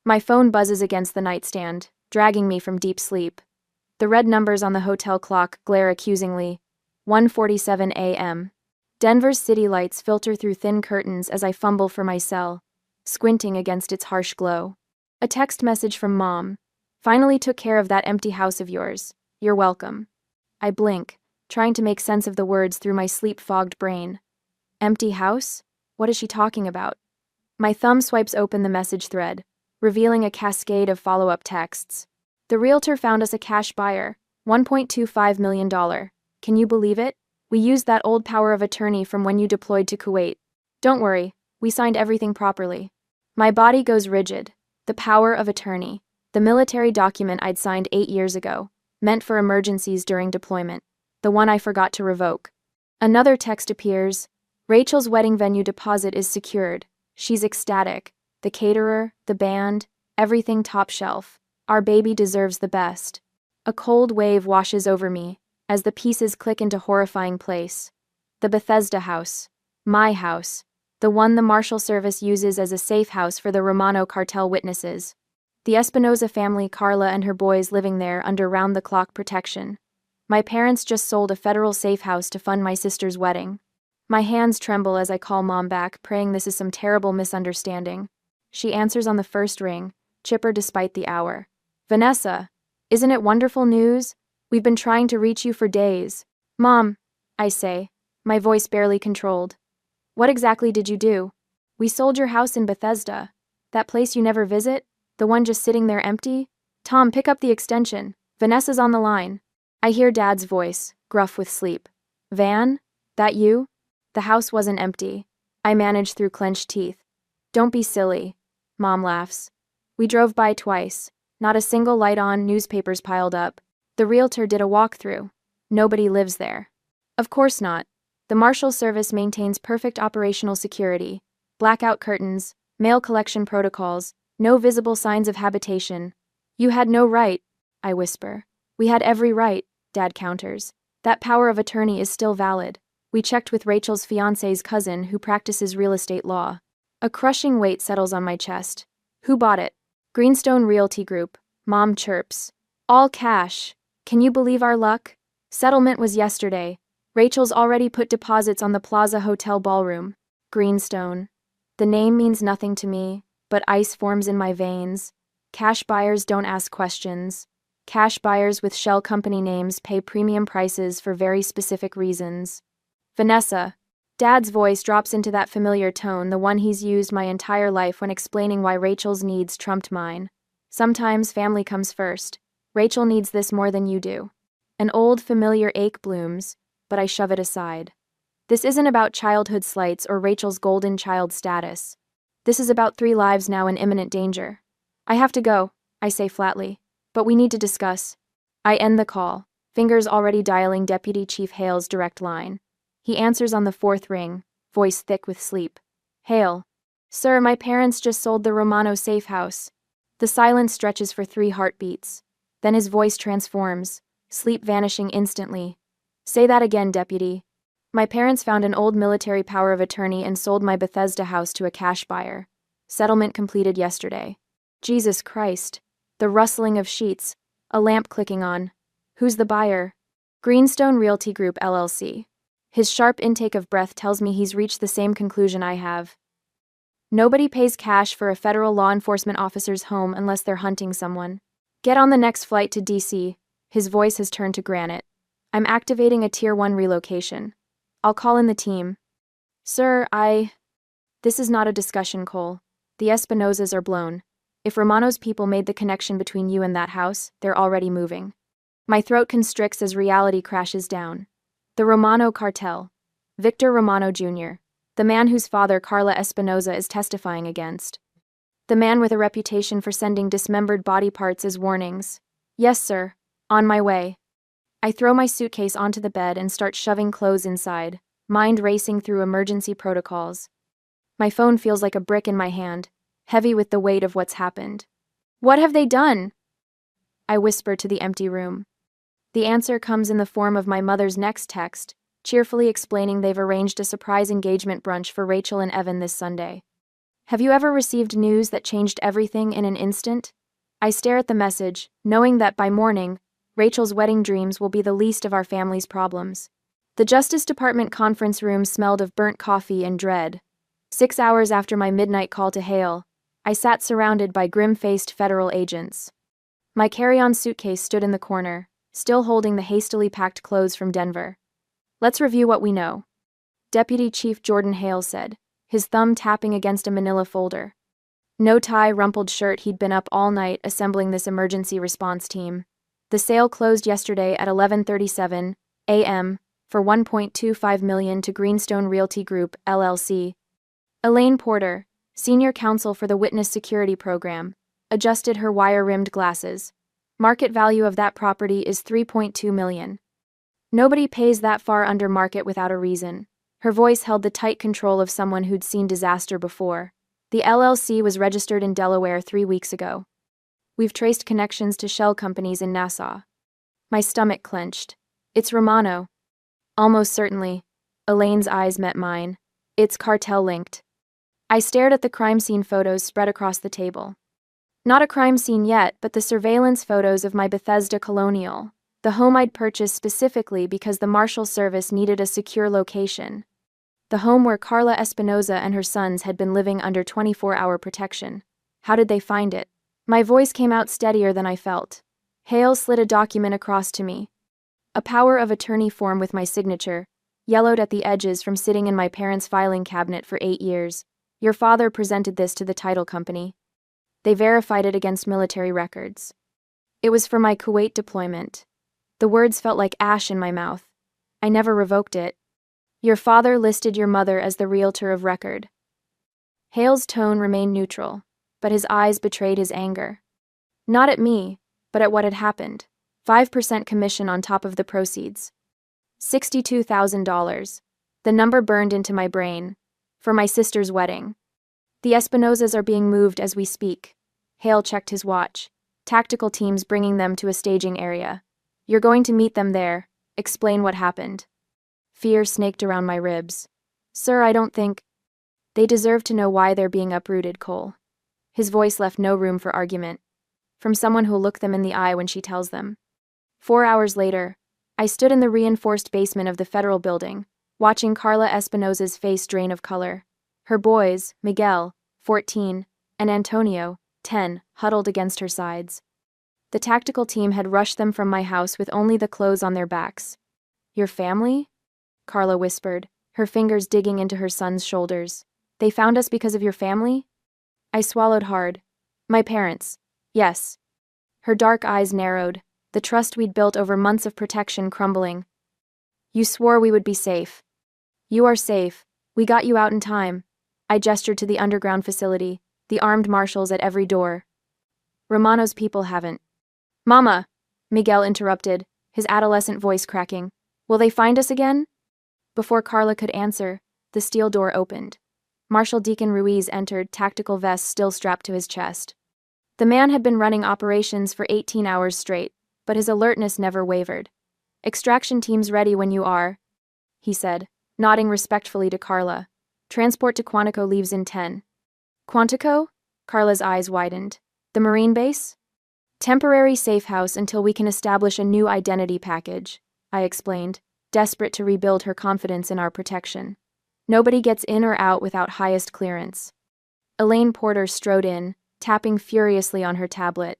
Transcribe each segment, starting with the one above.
My phone buzzes against the nightstand, dragging me from deep sleep. The red numbers on the hotel clock glare accusingly. 1:47 a.m. Denver's city lights filter through thin curtains as I fumble for my cell, squinting against its harsh glow. A text message from Mom. Finally took care of that empty house of yours. You're welcome. I blink, trying to make sense of the words through my sleep-fogged brain. Empty house? What is she talking about? My thumb swipes open the message thread, revealing a cascade of follow-up texts. The realtor found us a cash buyer, $1.25 million. Can you believe it? We used that old power of attorney from when you deployed to Kuwait. Don't worry, we signed everything properly. My body goes rigid. The power of attorney. The military document I'd signed 8 years ago, meant for emergencies during deployment. The one I forgot to revoke. Another text appears. Rachel's wedding venue deposit is secured. She's ecstatic. The caterer, the band, everything top shelf. Our baby deserves the best. A cold wave washes over me as the pieces click into horrifying place. The Bethesda house. My house. The one the Marshal Service uses as a safe house for the Romano cartel witnesses. The Espinoza family, Carla and her boys living there under round-the-clock protection. My parents just sold a federal safe house to fund my sister's wedding. My hands tremble as I call Mom back, praying this is some terrible misunderstanding. She answers on the first ring, chipper despite the hour. Vanessa, isn't it wonderful news? We've been trying to reach you for days. Mom, I say, my voice barely controlled. What exactly did you do? We sold your house in Bethesda. That place you never visit? The one just sitting there empty? Tom, pick up the extension. Vanessa's on the line. I hear Dad's voice, gruff with sleep. Van? That you? The house wasn't empty. I manage through clenched teeth. Don't be silly. Mom laughs. We drove by twice. Not a single light on, newspapers piled up. The realtor did a walkthrough. Nobody lives there. Of course not. The Marshal Service maintains perfect operational security. Blackout curtains, mail collection protocols, no visible signs of habitation. You had no right, I whisper. We had every right, Dad counters. That power of attorney is still valid. We checked with Rachel's fiancé's cousin who practices real estate law. A crushing weight settles on my chest. Who bought it? Greenstone Realty Group. Mom chirps. All cash. Can you believe our luck? Settlement was yesterday. Rachel's already put deposits on the Plaza Hotel ballroom. Greenstone. The name means nothing to me, but ice forms in my veins. Cash buyers don't ask questions. Cash buyers with shell company names pay premium prices for very specific reasons. Vanessa. Dad's voice drops into that familiar tone, the one he's used my entire life when explaining why Rachel's needs trumped mine. Sometimes family comes first. Rachel needs this more than you do. An old familiar ache blooms, but I shove it aside. This isn't about childhood slights or Rachel's golden child status. This is about 3 lives now in imminent danger. I have to go, I say flatly, but we need to discuss. I end the call, fingers already dialing Deputy Chief Hale's direct line. He answers on the 4th ring, voice thick with sleep. Hale. Sir, my parents just sold the Romano safe house. The silence stretches for 3 heartbeats. Then his voice transforms, sleep vanishing instantly. Say that again, Deputy. My parents found an old military power of attorney and sold my Bethesda house to a cash buyer. Settlement completed yesterday. Jesus Christ. The rustling of sheets. A lamp clicking on. Who's the buyer? Greenstone Realty Group, LLC. His sharp intake of breath tells me he's reached the same conclusion I have. Nobody pays cash for a federal law enforcement officer's home unless they're hunting someone. Get on the next flight to DC. His voice has turned to granite. I'm activating a Tier 1 relocation. I'll call in the team. Sir, This is not a discussion, Cole. The Espinosas are blown. If Romano's people made the connection between you and that house, they're already moving. My throat constricts as reality crashes down. The Romano cartel. Victor Romano Jr., the man whose father Carla Espinoza is testifying against. The man with a reputation for sending dismembered body parts as warnings. Yes, sir. On my way. I throw my suitcase onto the bed and start shoving clothes inside, mind racing through emergency protocols. My phone feels like a brick in my hand, heavy with the weight of what's happened. What have they done? I whisper to the empty room. The answer comes in the form of my mother's next text, cheerfully explaining they've arranged a surprise engagement brunch for Rachel and Evan this Sunday. Have you ever received news that changed everything in an instant? I stare at the message, knowing that by morning, Rachel's wedding dreams will be the least of our family's problems. The Justice Department conference room smelled of burnt coffee and dread. 6 hours after my midnight call to Hale, I sat surrounded by grim-faced federal agents. My carry-on suitcase stood in the corner, still holding the hastily packed clothes from Denver. Let's review what we know, Deputy Chief Jordan Hale said, his thumb tapping against a manila folder. No tie, rumpled shirt, he'd been up all night assembling this emergency response team. The sale closed yesterday at 11:37 a.m. for $1.25 million to Greenstone Realty Group, LLC. Elaine Porter, senior counsel for the Witness Security Program, adjusted her wire-rimmed glasses. Market value of that property is $3.2 million. Nobody pays that far under market without a reason. Her voice held the tight control of someone who'd seen disaster before. The LLC was registered in Delaware 3 weeks ago. We've traced connections to shell companies in Nassau. My stomach clenched. It's Romano. Almost certainly. Elaine's eyes met mine. It's cartel-linked. I stared at the crime scene photos spread across the table. Not a crime scene yet, but the surveillance photos of my Bethesda Colonial, the home I'd purchased specifically because the Marshal Service needed a secure location. The home where Carla Espinoza and her sons had been living under 24-hour protection. How did they find it? My voice came out steadier than I felt. Hale slid a document across to me. A power of attorney form with my signature, yellowed at the edges from sitting in my parents' filing cabinet for 8 years. Your father presented this to the title company. They verified it against military records. It was for my Kuwait deployment. The words felt like ash in my mouth. I never revoked it. Your father listed your mother as the realtor of record. Hale's tone remained neutral, but his eyes betrayed his anger. Not at me, but at what had happened. 5% commission on top of the proceeds. $62,000. The number burned into my brain. For my sister's wedding. The Espinosas are being moved as we speak. Hale checked his watch. Tactical teams bringing them to a staging area. You're going to meet them there. Explain what happened. Fear snaked around my ribs. Sir, I don't think... They deserve to know why they're being uprooted, Cole. His voice left no room for argument. From someone who'll look them in the eye when she tells them. 4 hours later, I stood in the reinforced basement of the federal building, watching Carla Espinoza's face drain of color. Her boys, Miguel, 14, and Antonio, 10, huddled against her sides. The tactical team had rushed them from my house with only the clothes on their backs. Your family? Carla whispered, her fingers digging into her son's shoulders. They found us because of your family? I swallowed hard. My parents. Yes. Her dark eyes narrowed, the trust we'd built over months of protection crumbling. You swore we would be safe. You are safe. We got you out in time. I gestured to the underground facility, the armed marshals at every door. Romano's people haven't. Mama! Miguel interrupted, his adolescent voice cracking. Will they find us again? Before Carla could answer, the steel door opened. Marshal Deacon Ruiz entered, tactical vest still strapped to his chest. The man had been running operations for 18 hours straight, but his alertness never wavered. Extraction teams ready when you are, he said, nodding respectfully to Carla. Transport to Quantico leaves in 10. Quantico? Carla's eyes widened. The Marine base? Temporary safe house until we can establish a new identity package, I explained, desperate to rebuild her confidence in our protection. Nobody gets in or out without highest clearance. Elaine Porter strode in, tapping furiously on her tablet.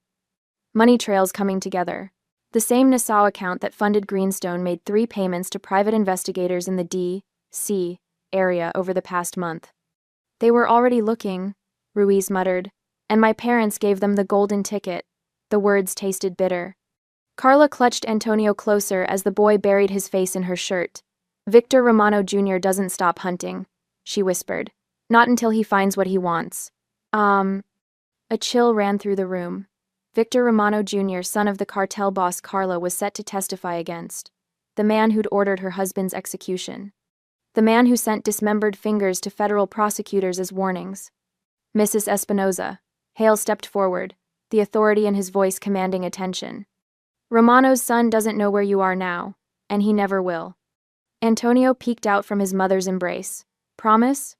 Money trails coming together. The same Nassau account that funded Greenstone made 3 payments to private investigators in the D.C. area over the past month. They were already looking, Ruiz muttered, and my parents gave them the golden ticket. The words tasted bitter. Carla clutched Antonio closer as the boy buried his face in her shirt. Victor Romano Jr. doesn't stop hunting, she whispered. Not until he finds what he wants. A chill ran through the room. Victor Romano Jr., son of the cartel boss Carla, was set to testify against. The man who'd ordered her husband's execution. The man who sent dismembered fingers to federal prosecutors as warnings. Mrs. Espinoza. Hale stepped forward, the authority in his voice commanding attention. Romano's son doesn't know where you are now, and he never will. Antonio peeked out from his mother's embrace. Promise?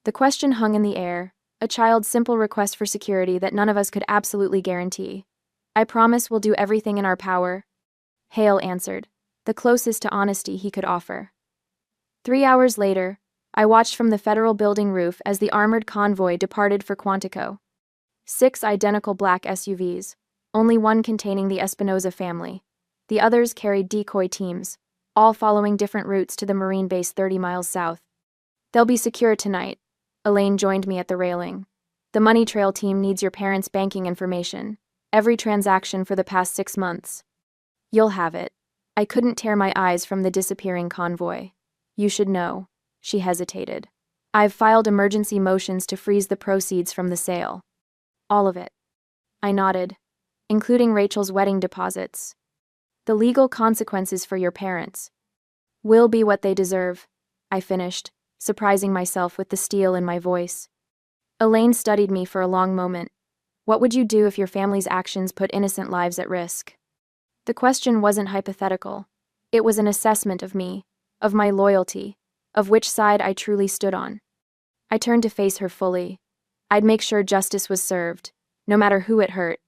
The question hung in the air, A child's simple request for security that none of us could absolutely guarantee. I promise we'll do everything in our power. Hale answered, the closest to honesty he could offer. 3 hours later, I watched from the federal building roof as the armored convoy departed for Quantico. 6 identical black SUVs, only one containing the Espinoza family. The others carried decoy teams, all following different routes to the Marine base 30 miles south. They'll be secure tonight. Elaine joined me at the railing. The money trail team needs your parents' banking information, every transaction for the past 6 months. You'll have it. I couldn't tear my eyes from the disappearing convoy. You should know. She hesitated. I've filed emergency motions to freeze the proceeds from the sale. All of it. I nodded, including Rachel's wedding deposits. The legal consequences for your parents will be what they deserve, I finished, surprising myself with the steel in my voice. Elaine studied me for a long moment. What would you do if your family's actions put innocent lives at risk? The question wasn't hypothetical. It was an assessment of me, of my loyalty, of which side I truly stood on. I turned to face her fully. I'd make sure justice was served, no matter who it hurt.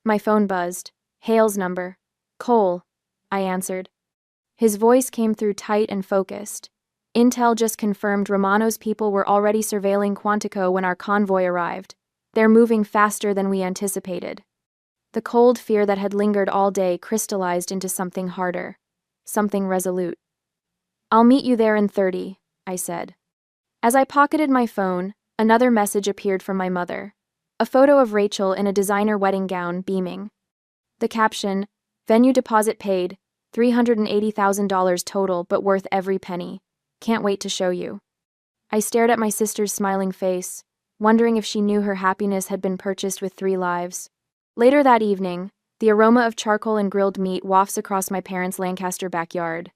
My phone buzzed. Hale's number. Cole, I answered. His voice came through tight and focused. Intel just confirmed Romano's people were already surveilling Quantico when our convoy arrived. They're moving faster than we anticipated. The cold fear that had lingered all day crystallized into something harder, something resolute. I'll meet you there in 30, I said. As I pocketed my phone, another message appeared from my mother. A photo of Rachel in a designer wedding gown, beaming. The caption, venue deposit paid, $380,000 total but worth every penny. Can't wait to show you. I stared at my sister's smiling face, wondering if she knew her happiness had been purchased with 3 lives. Later that evening, the aroma of charcoal and grilled meat wafts across my parents' Lancaster backyard.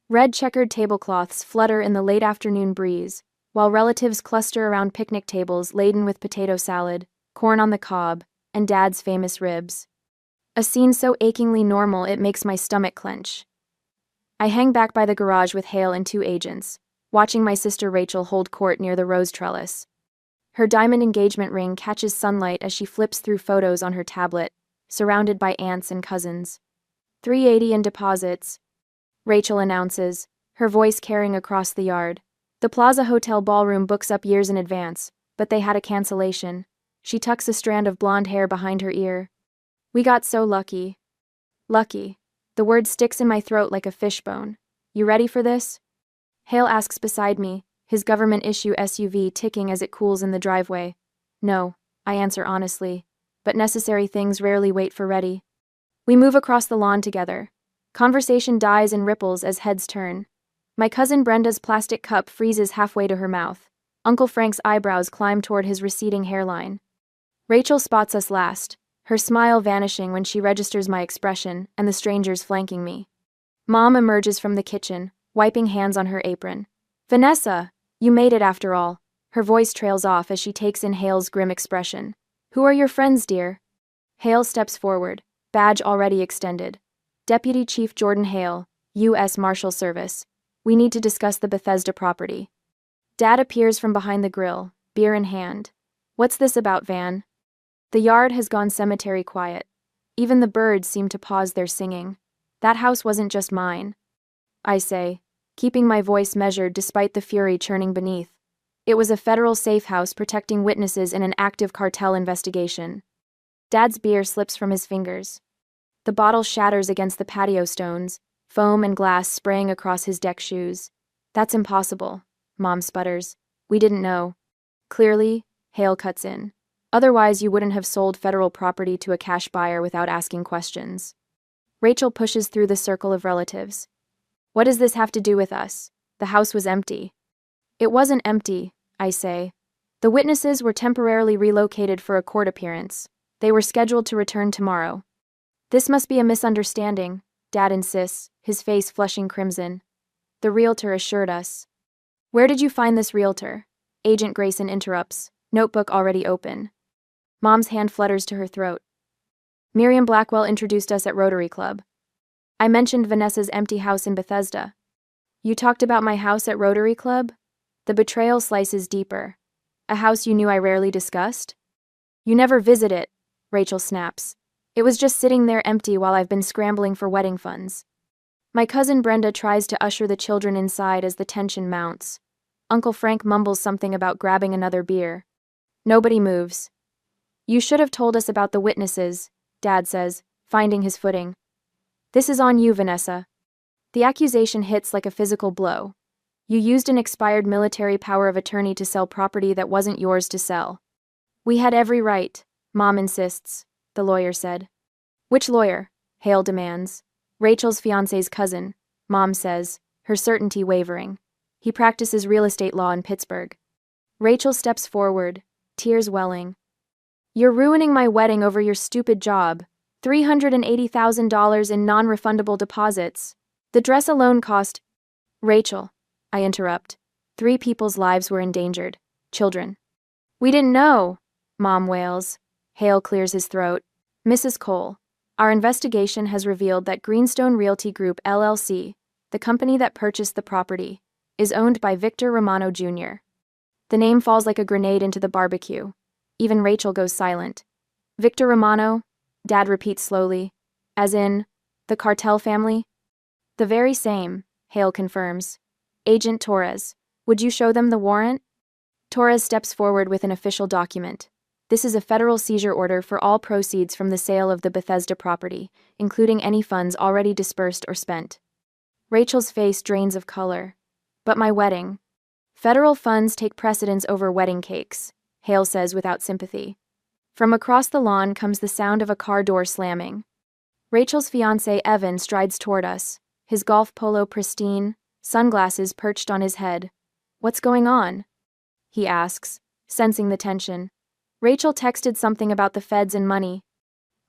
Red checkered tablecloths flutter in the late afternoon breeze, while relatives cluster around picnic tables laden with potato salad, corn on the cob, and Dad's famous ribs. A scene so achingly normal it makes my stomach clench. I hang back by the garage with Hale and 2 agents, watching my sister Rachel hold court near the rose trellis. Her diamond engagement ring catches sunlight as she flips through photos on her tablet, surrounded by aunts and cousins. $380 in deposits, Rachel announces, her voice carrying across the yard. The Plaza Hotel ballroom books up years in advance, but they had a cancellation. She tucks a strand of blonde hair behind her ear. We got so lucky. Lucky. The word sticks in my throat like a fishbone. You ready for this? Hale asks beside me, his government-issue SUV ticking as it cools in the driveway. No, I answer honestly, but necessary things rarely wait for ready. We move across the lawn together. Conversation dies and ripples as heads turn. My cousin Brenda's plastic cup freezes halfway to her mouth. Uncle Frank's eyebrows climb toward his receding hairline. Rachel spots us last, her smile vanishing when she registers my expression and the strangers flanking me. Mom emerges from the kitchen, wiping hands on her apron. Vanessa! You made it after all. Her voice trails off as she takes in Hale's grim expression. Who are your friends, dear? Hale steps forward, badge already extended. Deputy Chief Jordan Hale, U.S. Marshal Service. We need to discuss the Bethesda property. Dad appears from behind the grill, beer in hand. What's this about, Van? The yard has gone cemetery quiet. Even the birds seem to pause their singing. That house wasn't just mine, I say, keeping my voice measured despite the fury churning beneath. It was a federal safe house protecting witnesses in an active cartel investigation. Dad's beer slips from his fingers. The bottle shatters against the patio stones, foam and glass spraying across his deck shoes. That's impossible, Mom sputters. We didn't know. Clearly, Hale cuts in. Otherwise, you wouldn't have sold federal property to a cash buyer without asking questions. Rachel pushes through the circle of relatives. What does this have to do with us? The house was empty. It wasn't empty, I say. The witnesses were temporarily relocated for a court appearance. They were scheduled to return tomorrow. This must be a misunderstanding, Dad insists, his face flushing crimson. The realtor assured us. Where did you find this realtor? Agent Grayson interrupts, notebook already open. Mom's hand flutters to her throat. Miriam Blackwell introduced us at Rotary Club. I mentioned Vanessa's empty house in Bethesda. You talked about my house at Rotary Club? The betrayal slices deeper. A house you knew I rarely discussed? You never visit it, Rachel snaps. It was just sitting there empty while I've been scrambling for wedding funds. My cousin Brenda tries to usher the children inside as the tension mounts. Uncle Frank mumbles something about grabbing another beer. Nobody moves. You should have told us about the witnesses, Dad says, finding his footing. This is on you, Vanessa. The accusation hits like a physical blow. You used an expired military power of attorney to sell property that wasn't yours to sell. We had every right, Mom insists, the lawyer said. Which lawyer? Hale demands. Rachel's fiancé's cousin, Mom says, her certainty wavering. He practices real estate law in Pittsburgh. Rachel steps forward, tears welling. You're ruining my wedding over your stupid job. $380,000 in non-refundable deposits. The dress alone cost... Rachel, I interrupt. 3 people's lives were endangered. Children. We didn't know, Mom wails. Hale clears his throat. Mrs. Cole, our investigation has revealed that Greenstone Realty Group LLC, the company that purchased the property, is owned by Victor Romano Jr. The name falls like a grenade into the barbecue. Even Rachel goes silent. Victor Romano, Dad repeats slowly, as in, the cartel family? The very same, Hale confirms. Agent Torres, would you show them the warrant? Torres steps forward with an official document. This is a federal seizure order for all proceeds from the sale of the Bethesda property, including any funds already dispersed or spent. Rachel's face drains of color. But my wedding. Federal funds take precedence over wedding cakes, Hale says without sympathy. From across the lawn comes the sound of a car door slamming. Rachel's fiancé Evan strides toward us, his golf polo pristine, sunglasses perched on his head. What's going on? He asks, sensing the tension. Rachel texted something about the feds and money.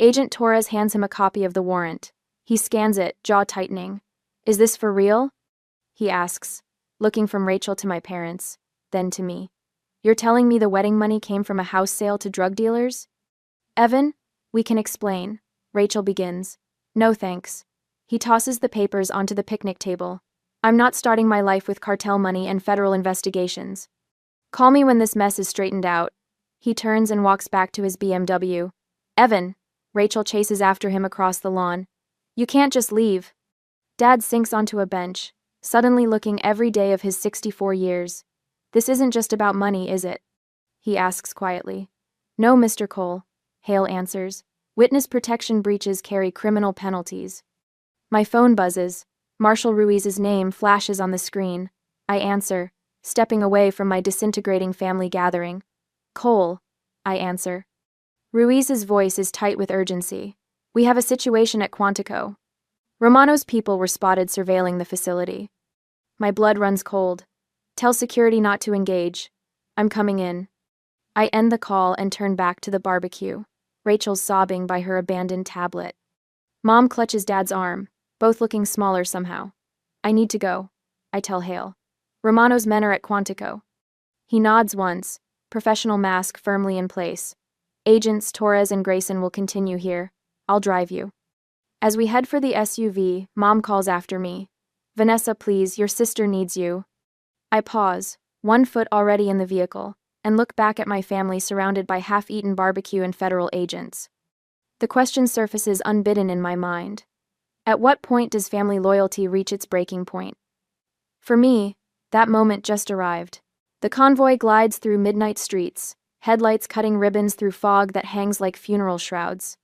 Agent Torres hands him a copy of the warrant. He scans it, jaw tightening. Is this for real? He asks, looking from Rachel to my parents, then to me. You're telling me the wedding money came from a house sale to drug dealers? Evan, we can explain. Rachel begins. No thanks. He tosses the papers onto the picnic table. I'm not starting my life with cartel money and federal investigations. Call me when this mess is straightened out. He turns and walks back to his BMW. Evan, Rachel chases after him across the lawn. You can't just leave. Dad sinks onto a bench, suddenly looking every day of his 64 years. This isn't just about money, is it? He asks quietly. No, Mr. Cole, Hale answers. Witness protection breaches carry criminal penalties. My phone buzzes. Marshall Ruiz's name flashes on the screen. I answer, stepping away from my disintegrating family gathering. Cole, I answer. Ruiz's voice is tight with urgency. We have a situation at Quantico. Romano's people were spotted surveilling the facility. My blood runs cold. Tell security not to engage. I'm coming in. I end the call and turn back to the barbecue. Rachel's sobbing by her abandoned tablet. Mom clutches Dad's arm, both looking smaller somehow. I need to go, I tell Hale. Romano's men are at Quantico. He nods once, professional mask firmly in place. Agents Torres and Grayson will continue here. I'll drive you. As we head for the SUV, Mom calls after me. Vanessa, please, your sister needs you. I pause, one foot already in the vehicle, and look back at my family surrounded by half-eaten barbecue and federal agents. The question surfaces unbidden in my mind. At what point does family loyalty reach its breaking point? For me, that moment just arrived. The convoy glides through midnight streets, headlights cutting ribbons through fog that hangs like funeral shrouds.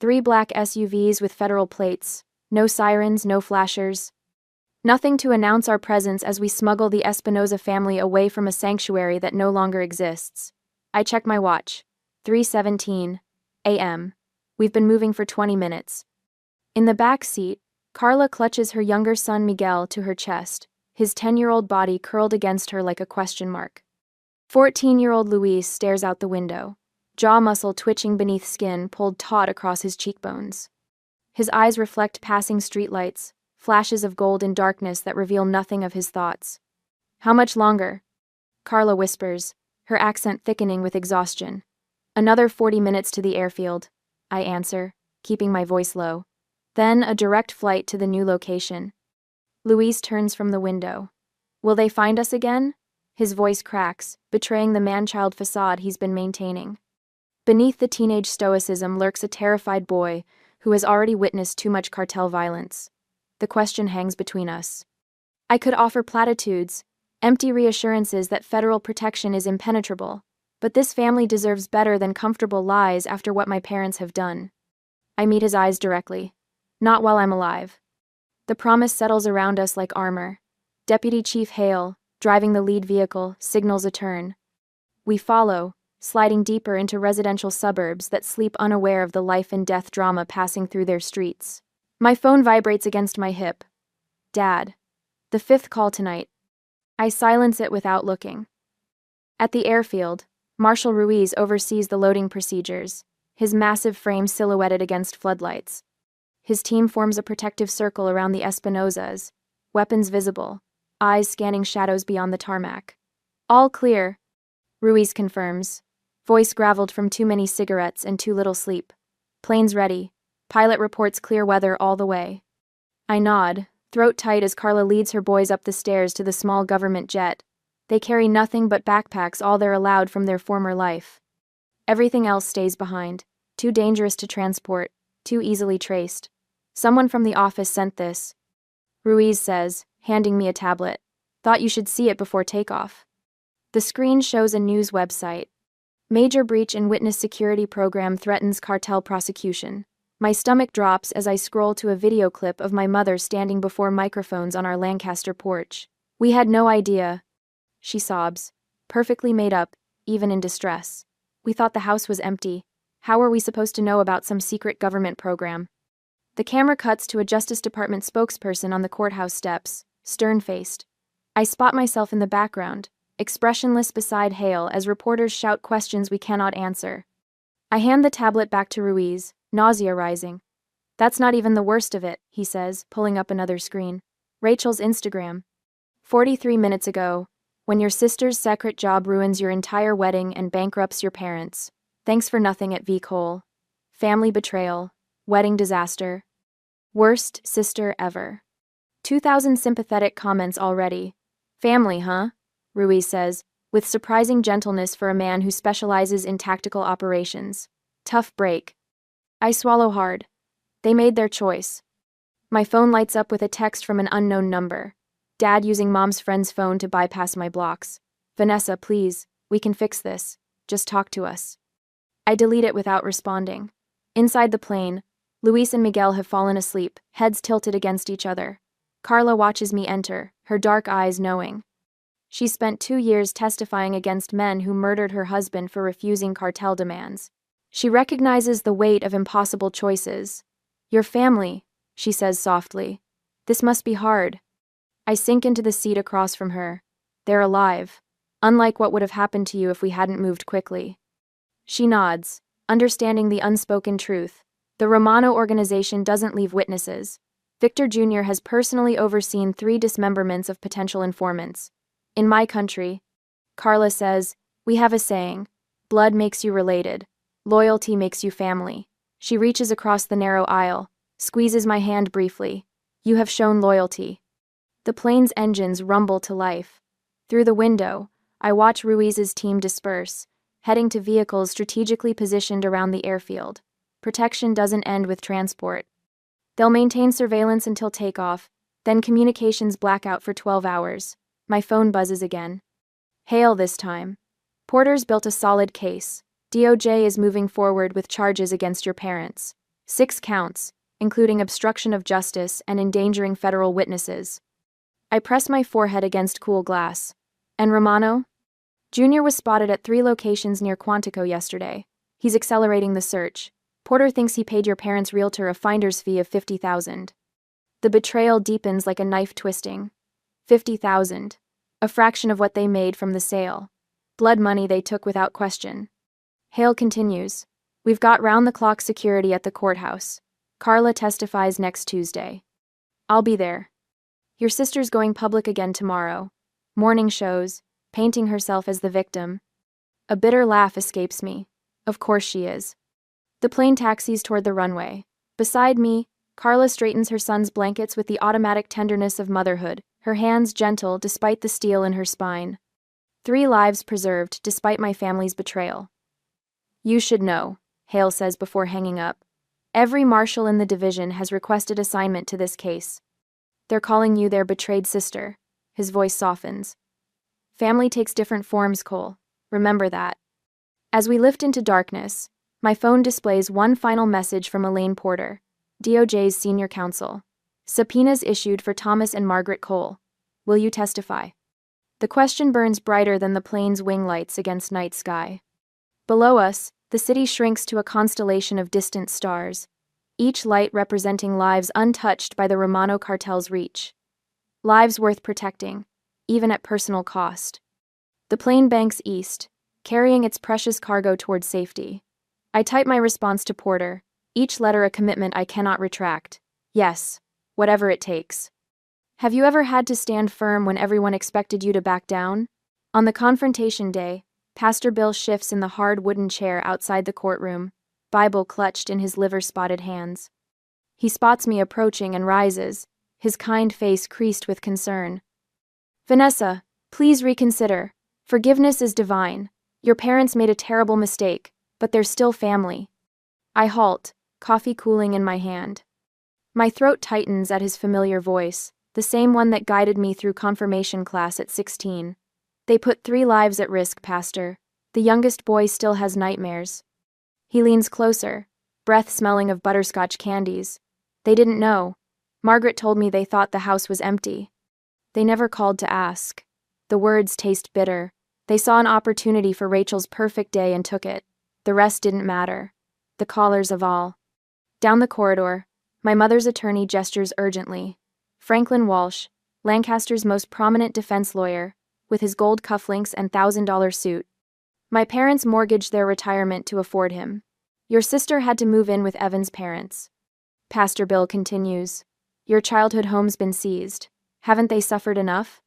3 black SUVs with federal plates, no sirens, no flashers. Nothing to announce our presence as we smuggle the Espinoza family away from a sanctuary that no longer exists. I check my watch. 3:17 a.m. We've been moving for 20 minutes. In the back seat, Carla clutches her younger son Miguel to her chest, his 10-year-old body curled against her like a question mark. 14-year-old Luis stares out the window, jaw muscle twitching beneath skin pulled taut across his cheekbones. His eyes reflect passing streetlights, flashes of gold in darkness that reveal nothing of his thoughts. How much longer? Carla whispers, her accent thickening with exhaustion. Another 40 minutes to the airfield, I answer, keeping my voice low. Then a direct flight to the new location. Luis turns from the window. Will they find us again? His voice cracks, betraying the man-child facade he's been maintaining. Beneath the teenage stoicism lurks a terrified boy who has already witnessed too much cartel violence. The question hangs between us. I could offer platitudes, empty reassurances that federal protection is impenetrable, but this family deserves better than comfortable lies after what my parents have done. I meet his eyes directly. Not while I'm alive. The promise settles around us like armor. Deputy Chief Hale, driving the lead vehicle, signals a turn. We follow, sliding deeper into residential suburbs that sleep unaware of the life and death drama passing through their streets. My phone vibrates against my hip. Dad. The fifth call tonight. I silence it without looking. At the airfield, Marshal Ruiz oversees the loading procedures, his massive frame silhouetted against floodlights. His team forms a protective circle around the Espinosas, weapons visible, eyes scanning shadows beyond the tarmac. All clear, Ruiz confirms, voice graveled from too many cigarettes and too little sleep. Planes ready. Pilot reports clear weather all the way. I nod, throat tight as Carla leads her boys up the stairs to the small government jet. They carry nothing but backpacks, all they're allowed from their former life. Everything else stays behind, too dangerous to transport, too easily traced. Someone from the office sent this, Ruiz says, handing me a tablet. Thought you should see it before takeoff. The screen shows a news website. Major breach in witness security program threatens cartel prosecution. My stomach drops as I scroll to a video clip of my mother standing before microphones on our Lancaster porch. We had no idea, she sobs, perfectly made up, even in distress. We thought the house was empty. How were we supposed to know about some secret government program? The camera cuts to a Justice Department spokesperson on the courthouse steps, stern-faced. I spot myself in the background, expressionless beside Hale as reporters shout questions we cannot answer. I hand the tablet back to Ruiz, nausea rising. That's not even the worst of it, he says, pulling up another screen. Rachel's Instagram. 43 minutes ago, when your sister's secret job ruins your entire wedding and bankrupts your parents. Thanks for nothing at V. Cole. Family betrayal. Wedding disaster. Worst sister ever. 2,000 sympathetic comments already. Family, huh? Ruiz says, with surprising gentleness for a man who specializes in tactical operations. Tough break. I swallow hard. They made their choice. My phone lights up with a text from an unknown number. Dad using mom's friend's phone to bypass my blocks. Vanessa, please, we can fix this. Just talk to us. I delete it without responding. Inside the plane, Luis and Miguel have fallen asleep, heads tilted against each other. Carla watches me enter, her dark eyes knowing. She spent 2 years testifying against men who murdered her husband for refusing cartel demands. She recognizes the weight of impossible choices. Your family, she says softly. This must be hard. I sink into the seat across from her. They're alive, unlike what would have happened to you if we hadn't moved quickly. She nods, understanding the unspoken truth. The Romano organization doesn't leave witnesses. Victor Jr. has personally overseen 3 dismemberments of potential informants. In my country, Carla says, we have a saying, blood makes you related, loyalty makes you family. She reaches across the narrow aisle, squeezes my hand briefly. You have shown loyalty. The plane's engines rumble to life. Through the window, I watch Ruiz's team disperse, heading to vehicles strategically positioned around the airfield. Protection doesn't end with transport. They'll maintain surveillance until takeoff, then communications blackout for 12 hours. My phone buzzes again. Hale this time. Porter's built a solid case. DOJ is moving forward with charges against your parents. 6 counts, including obstruction of justice and endangering federal witnesses. I press my forehead against cool glass. And Romano? Junior was spotted at 3 locations near Quantico yesterday. He's accelerating the search. Porter thinks he paid your parents' realtor a finder's fee of $50,000. The betrayal deepens like a knife twisting. $50,000. A fraction of what they made from the sale. Blood money they took without question. Hale continues. We've got round-the-clock security at the courthouse. Carla testifies next Tuesday. I'll be there. Your sister's going public again tomorrow. Morning shows, painting herself as the victim. A bitter laugh escapes me. Of course she is. The plane taxis toward the runway. Beside me, Carla straightens her son's blankets with the automatic tenderness of motherhood, her hands gentle despite the steel in her spine. 3 lives preserved despite my family's betrayal. You should know, Hale says before hanging up. Every marshal in the division has requested assignment to this case. They're calling you their betrayed sister. His voice softens. Family takes different forms, Cole. Remember that. As we lift into darkness, my phone displays one final message from Elaine Porter, DOJ's senior counsel. Subpoenas issued for Thomas and Margaret Cole. Will you testify? The question burns brighter than the plane's wing lights against night sky. Below us, the city shrinks to a constellation of distant stars, each light representing lives untouched by the Romano cartel's reach. Lives worth protecting, even at personal cost. The plane banks east, carrying its precious cargo toward safety. I type my response to Porter, each letter a commitment I cannot retract. Yes, whatever it takes. Have you ever had to stand firm when everyone expected you to back down? On the confrontation day, Pastor Bill shifts in the hard wooden chair outside the courtroom, Bible clutched in his liver-spotted hands. He spots me approaching and rises, his kind face creased with concern. Vanessa, please reconsider. Forgiveness is divine. Your parents made a terrible mistake, but they're still family. I halt, coffee cooling in my hand. My throat tightens at his familiar voice, the same one that guided me through confirmation class at 16. They put 3 lives at risk, Pastor. The youngest boy still has nightmares. He leans closer, breath smelling of butterscotch candies. They didn't know. Margaret told me they thought the house was empty. They never called to ask. The words taste bitter. They saw an opportunity for Rachel's perfect day and took it. The rest didn't matter. The callers of all. Down the corridor, my mother's attorney gestures urgently. Franklin Walsh, Lancaster's most prominent defense lawyer, with his gold cufflinks and $1,000 suit. My parents mortgaged their retirement to afford him. Your sister had to move in with Evan's parents. Pastor Bill continues. Your childhood home's been seized. Haven't they suffered enough?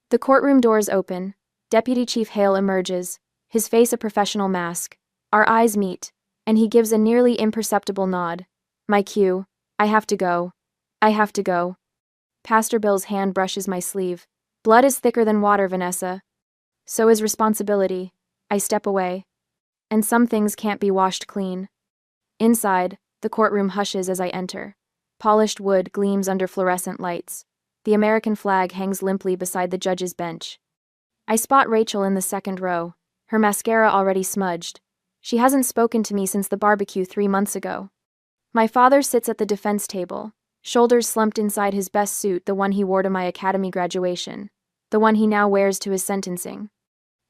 The courtroom doors open. Deputy Chief Hale emerges, his face a professional mask. Our eyes meet, and he gives a nearly imperceptible nod. My cue. I have to go. I have to go. Pastor Bill's hand brushes my sleeve. Blood is thicker than water, Vanessa. So is responsibility. I step away. And some things can't be washed clean. Inside, the courtroom hushes as I enter. Polished wood gleams under fluorescent lights. The American flag hangs limply beside the judge's bench. I spot Rachel in the second row, her mascara already smudged. She hasn't spoken to me since the barbecue 3 months ago. My father sits at the defense table, shoulders slumped inside his best suit, the one he wore to my academy graduation, the one he now wears to his sentencing.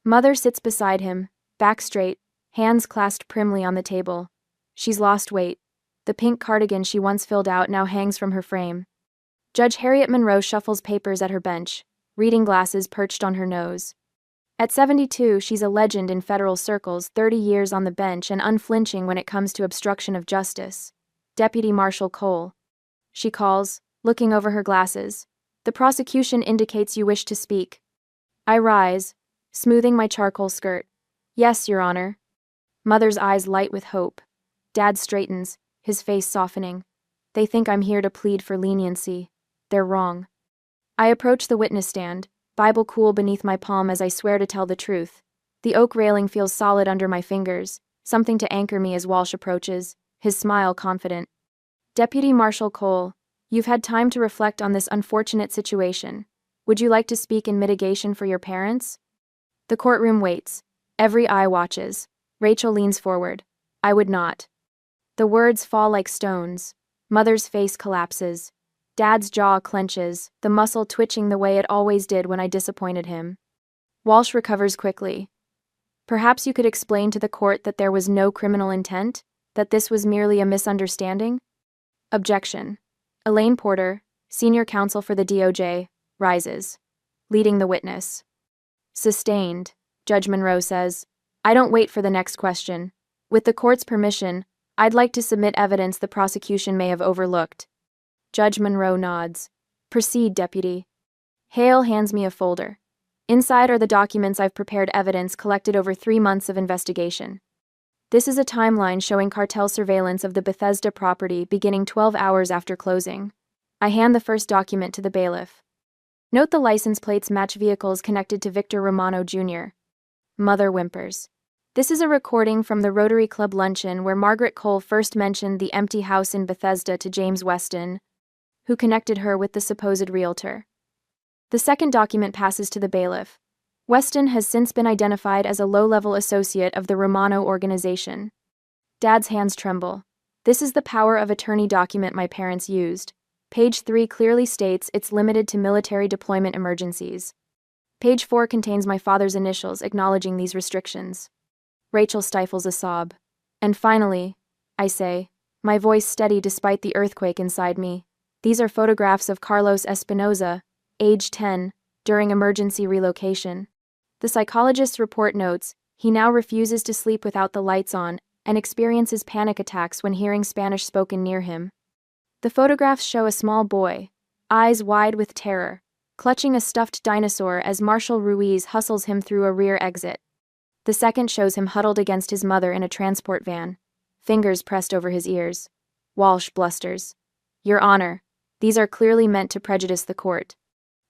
Mother sits beside him, back straight, hands clasped primly on the table. She's lost weight. The pink cardigan she once filled out now hangs from her frame. Judge Harriet Monroe shuffles papers at her bench, reading glasses perched on her nose. At 72, she's a legend in federal circles, 30 years on the bench and unflinching when it comes to obstruction of justice. Deputy Marshal Cole. She calls, looking over her glasses. The prosecution indicates you wish to speak. I rise, smoothing my charcoal skirt. Yes, Your Honor. Mother's eyes light with hope. Dad straightens, his face softening. They think I'm here to plead for leniency. They're wrong. I approach the witness stand, Bible cool beneath my palm as I swear to tell the truth. The oak railing feels solid under my fingers, something to anchor me as Walsh approaches, his smile confident. Deputy Marshal Cole, you've had time to reflect on this unfortunate situation. Would you like to speak in mitigation for your parents? The courtroom waits. Every eye watches. Rachel leans forward. I would not. The words fall like stones. Mother's face collapses. Dad's jaw clenches, the muscle twitching the way it always did when I disappointed him. Walsh recovers quickly. Perhaps you could explain to the court that there was no criminal intent? That this was merely a misunderstanding? Objection. Elaine Porter, senior counsel for the DOJ, rises, leading the witness. Sustained, Judge Monroe says. I don't wait for the next question. With the court's permission, I'd like to submit evidence the prosecution may have overlooked. Judge Monroe nods. Proceed, Deputy. Hale hands me a folder. Inside are the documents I've prepared, evidence collected over 3 months of investigation. This is a timeline showing cartel surveillance of the Bethesda property beginning 12 hours after closing. I hand the first document to the bailiff. Note the license plates match vehicles connected to Victor Romano Jr., Mother whimpers. This is a recording from the Rotary Club luncheon where Margaret Cole first mentioned the empty house in Bethesda to James Weston, who connected her with the supposed realtor. The second document passes to the bailiff. Weston has since been identified as a low-level associate of the Romano organization. Dad's hands tremble. This is the power of attorney document my parents used. Page 3 clearly states it's limited to military deployment emergencies. Page 4 contains my father's initials acknowledging these restrictions. Rachel stifles a sob. And finally, I say, my voice steady despite the earthquake inside me, these are photographs of Carlos Espinoza, age 10, during emergency relocation. The psychologist's report notes, he now refuses to sleep without the lights on and experiences panic attacks when hearing Spanish spoken near him. The photographs show a small boy, eyes wide with terror, clutching a stuffed dinosaur as Marshal Ruiz hustles him through a rear exit. The second shows him huddled against his mother in a transport van, fingers pressed over his ears. Walsh blusters. Your Honor, these are clearly meant to prejudice the court.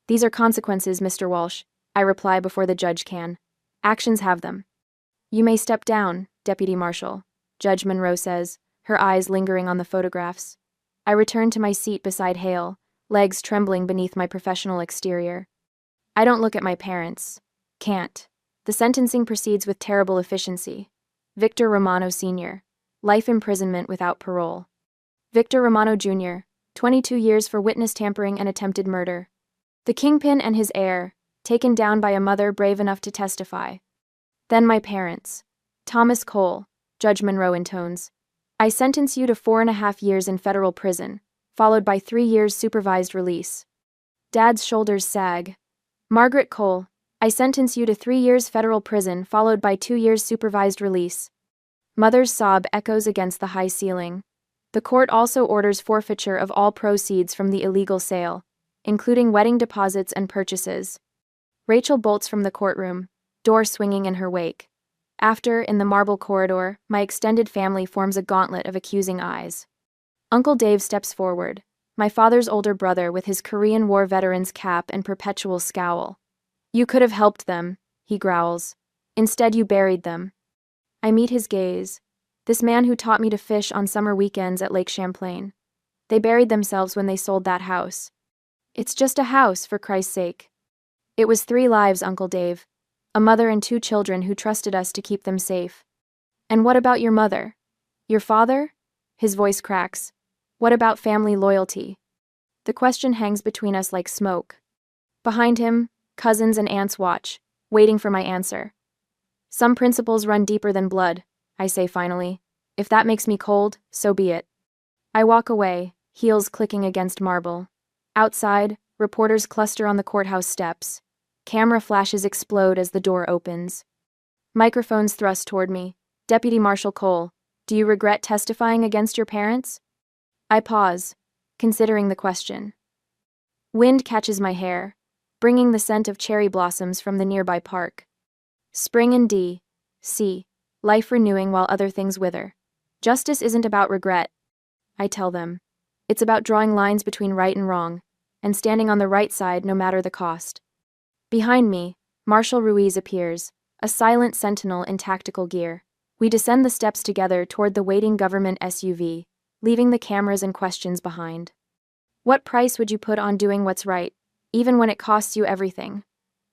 These are consequences, Mr. Walsh, I reply before the judge can. Actions have them. You may step down, Deputy Marshal, Judge Monroe says, her eyes lingering on the photographs. I return to my seat beside Hale, legs trembling beneath my professional exterior. I don't look at my parents. Can't. The sentencing proceeds with terrible efficiency. Victor Romano Sr., life imprisonment without parole. Victor Romano Jr., 22 years for witness tampering and attempted murder. The kingpin and his heir, taken down by a mother brave enough to testify. Then my parents. Thomas Cole, Judge Monroe intones. I sentence you to 4.5 years in federal prison, followed by 3 years supervised release. Dad's shoulders sag. Margaret Cole, I sentence you to 3 years federal prison, followed by 2 years supervised release. Mother's sob echoes against the high ceiling. The court also orders forfeiture of all proceeds from the illegal sale, including wedding deposits and purchases. Rachel bolts from the courtroom, door swinging in her wake. After, in the marble corridor, my extended family forms a gauntlet of accusing eyes. Uncle Dave steps forward, my father's older brother with his Korean War veteran's cap and perpetual scowl. You could have helped them, he growls. Instead you buried them. I meet his gaze. This man who taught me to fish on summer weekends at Lake Champlain. They buried themselves when they sold that house. It's just a house, for Christ's sake. It was 3 lives, Uncle Dave. A mother and 2 children who trusted us to keep them safe. And what about your mother? Your father? His voice cracks. What about family loyalty? The question hangs between us like smoke. Behind him, cousins and aunts watch, waiting for my answer. Some principles run deeper than blood, I say finally. If that makes me cold, so be it. I walk away, heels clicking against marble. Outside, reporters cluster on the courthouse steps. Camera flashes explode as the door opens. Microphones thrust toward me. Deputy Marshal Cole, do you regret testifying against your parents? I pause, considering the question. Wind catches my hair, bringing the scent of cherry blossoms from the nearby park. Spring in D.C., life renewing while other things wither. Justice isn't about regret, I tell them. It's about drawing lines between right and wrong, and standing on the right side no matter the cost. Behind me, Marshal Ruiz appears, a silent sentinel in tactical gear. We descend the steps together toward the waiting government SUV, leaving the cameras and questions behind. What price would you put on doing what's right, even when it costs you everything?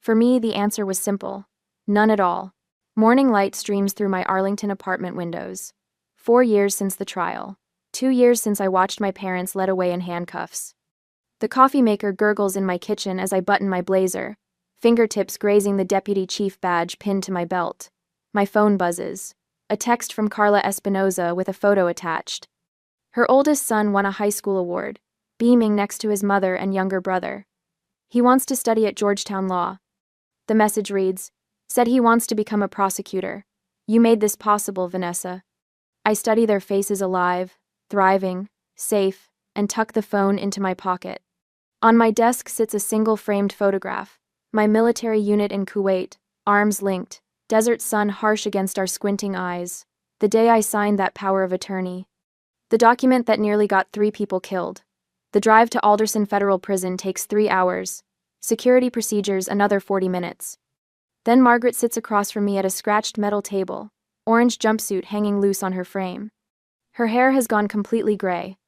For me, the answer was simple. None at all. Morning light streams through my Arlington apartment windows. 4 years since the trial. 2 years since I watched my parents led away in handcuffs. The coffee maker gurgles in my kitchen as I button my blazer, fingertips grazing the deputy chief badge pinned to my belt. My phone buzzes. A text from Carla Espinoza with a photo attached. Her oldest son won a high school award, beaming next to his mother and younger brother. He wants to study at Georgetown Law. The message reads, said he wants to become a prosecutor. You made this possible, Vanessa. I study their faces alive, thriving, safe, and tuck the phone into my pocket. On my desk sits a single framed photograph. My military unit in Kuwait, arms linked, desert sun harsh against our squinting eyes. The day I signed that power of attorney. The document that nearly got 3 people killed. The drive to Alderson Federal Prison takes 3 hours. Security procedures another 40 minutes. Then Margaret sits across from me at a scratched metal table, orange jumpsuit hanging loose on her frame. Her hair has gone completely gray.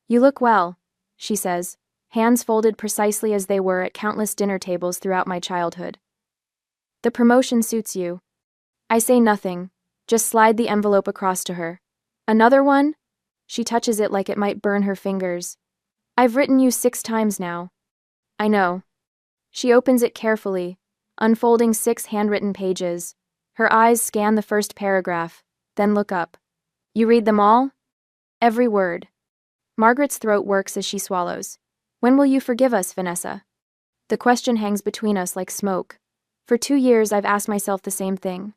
"You look well," she says, hands folded precisely as they were at countless dinner tables throughout my childhood. "The promotion suits you." I say nothing, just slide the envelope across to her. "Another one?" She touches it like it might burn her fingers. "I've written you 6 times now." "I know." She opens it carefully, unfolding 6 handwritten pages. Her eyes scan the first paragraph, then look up. "You read them all?" "Every word." Margaret's throat works as she swallows. "When will you forgive us, Vanessa?" The question hangs between us like smoke. For 2 years I've asked myself the same thing.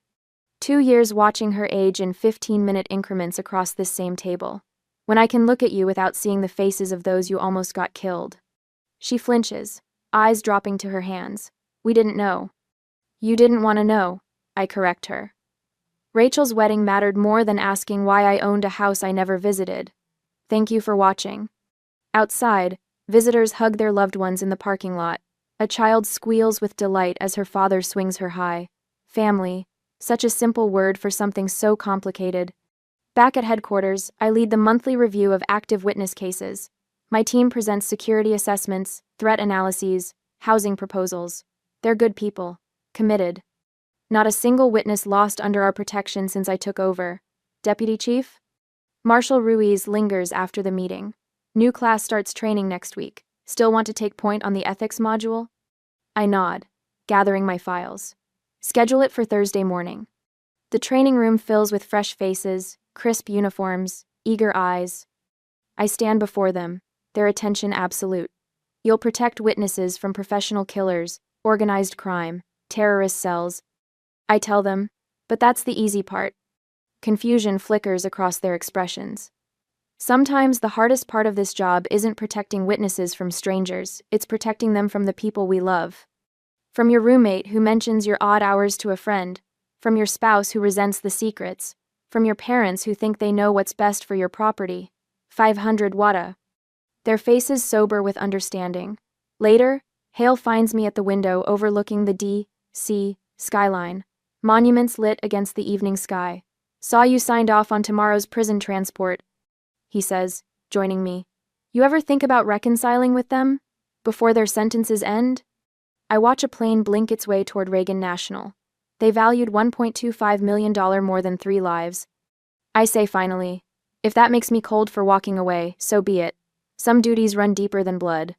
2 years watching her age in 15-minute increments across this same table. When I can look at you without seeing the faces of those you almost got killed. She flinches, eyes dropping to her hands. "We didn't know." "You didn't want to know," I correct her. Rachel's wedding mattered more than asking why I owned a house I never visited. Thank you for watching. Outside, visitors hug their loved ones in the parking lot. A child squeals with delight as her father swings her high. Family, such a simple word for something so complicated. Back at headquarters, I lead the monthly review of active witness cases. My team presents security assessments, threat analyses, housing proposals. They're good people, committed. Not a single witness lost under our protection since I took over. Deputy Chief? Marshal Ruiz lingers after the meeting. New class starts training next week. Still want to take point on the ethics module? I nod, gathering my files. Schedule it for Thursday morning. The training room fills with fresh faces, crisp uniforms, eager eyes. I stand before them, their attention absolute. You'll protect witnesses from professional killers, organized crime, terrorist cells. I tell them, but that's the easy part. Confusion flickers across their expressions. Sometimes the hardest part of this job isn't protecting witnesses from strangers, it's protecting them from the people we love. From your roommate who mentions your odd hours to a friend, from your spouse who resents the secrets, from your parents who think they know what's best for your property. 500 Wada. Their faces sober with understanding. Later, Hale finds me at the window overlooking the D.C. skyline. Monuments lit against the evening sky. "Saw you signed off on tomorrow's prison transport," he says, joining me. "You ever think about reconciling with them? Before their sentences end?" I watch a plane blink its way toward Reagan National. They valued $1.25 million more than 3 lives. I say finally, if that makes me cold for walking away, so be it. Some duties run deeper than blood.